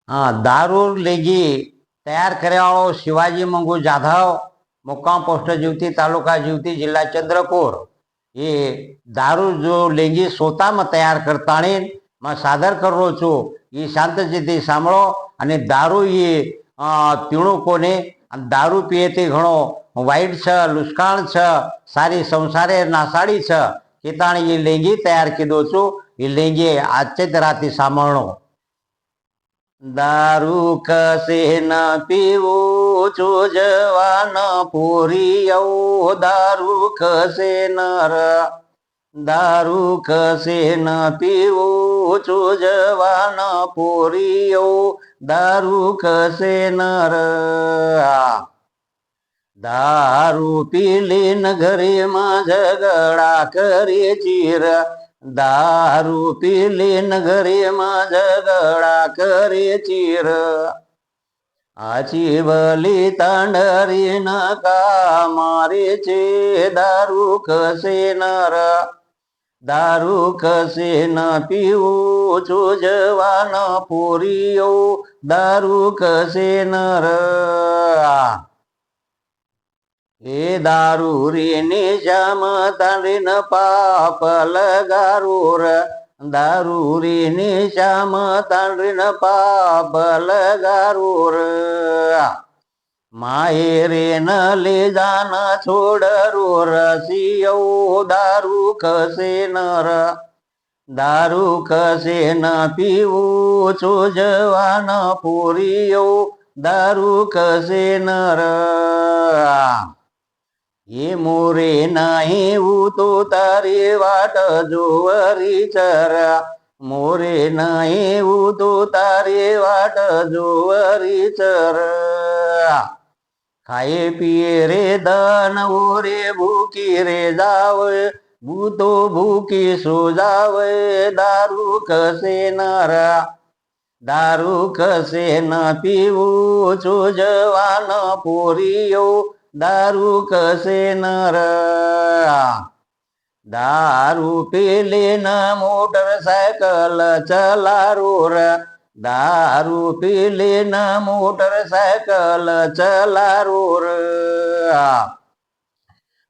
दारू लेगी तयार કર્યાવાળો शिवाजी मंगू जाधव मुक्काम पोस्ट जीवती तालुका जीवती जिल्हा चंद्रपूर ये दारू जो लेंगी स्वतः में तयार करताणी मैं सादर करो छू ये शांतचित्ती सांभळो અને दारू ये पीणू कोने दारू पीए ते घणो वाईट छ लुष्काण छ सारी संसारे नासाडी छ केताणी ये लेंगी तयार कीधो छू ये लेंगी आजचे राती सांभळणो दारू कसे न पिवू चो जवान पोरियो दारू कसे नर दारू कसे न पिवू चो जवान पोरियो दारू कसे नर दारू पिली न घरी मा झगडा करे चिर दारू पिली न घरी मा झगडा करे चिर आची बली तांडरी नका मारे चे दारू कसे नर दारू कसे न पिऊ चो जवान पोरियो दारू कसे नर हे दारू रे निजाम तांडीन पाप लगारूर दारू रे निजाम तांडीन पाप लगारूर माहेरे न ले जाना छोडरू रसियो दारू कसे नर दारू कसे न पिऊ चो जवान पोरियो दारू कसे नर ये मोरे नाही उतो तारी वाट जोवरी चरा मोरे नाही उतो तारी वाट जोवरी चर खाए पिये रे दन ओरे भूकी रे जावे भूतो भूकी सो जावे दारू कसे नर दारू कसे न पिऊ चो जवान पोरियो दारू कसे नर दारू पिले न मोटरसायकल चलारूर दारू पिले न मोटरसायकल चलारूर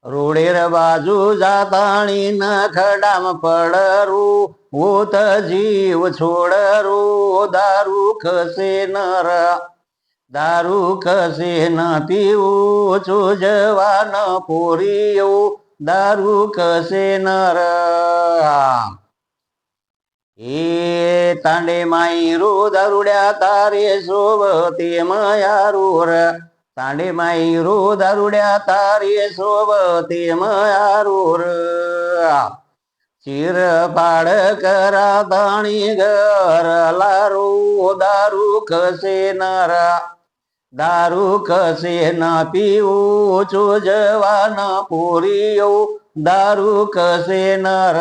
रोडेर बाजू जाताणी न खडाम पडरू होत जीव छोडरू दारू कसे नर दारू कसे न पिऊ चो जवान पोरियो दारू कसे नर ए तांडे माईरू दारुड्या तारे सोबते मयारूर तांडे माईरू दारुड्या तारे सोबते मयारूर चिर पाड करा ताणी घर लारू दारू कसे नर दारू कसे न पिऊ चो जवान पोरियो दारू कसे नर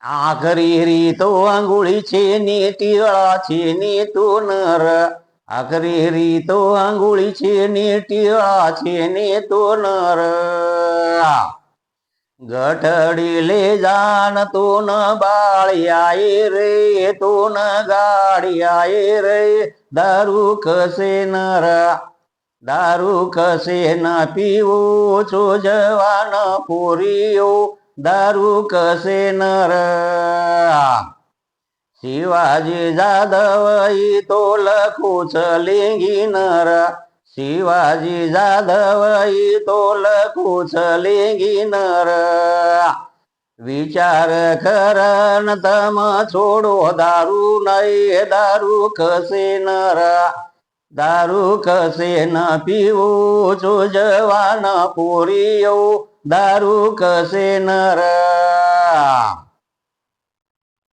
आखरी रीतो आंघोळीचे नी टिळाचे नी तो नर आखरी रीतो आंघोळीचे नी टिळाचे नी तो नर गठडीले जान तो न बाळी आहे रे तो न गाडी आहे रे दारू कसे नर दारू कसे न पिऊ चो जवान पोरियो दारू कसे नर शिवाजी जाधव तो लखूच लेंगी नर शिवाजी जाधव तो लखूच लेंगी नर विचार करन तम छोडो दारू नाही दारू कसे नर दारू कसे न पिऊ चो जवान पोरियो दारू कसे नर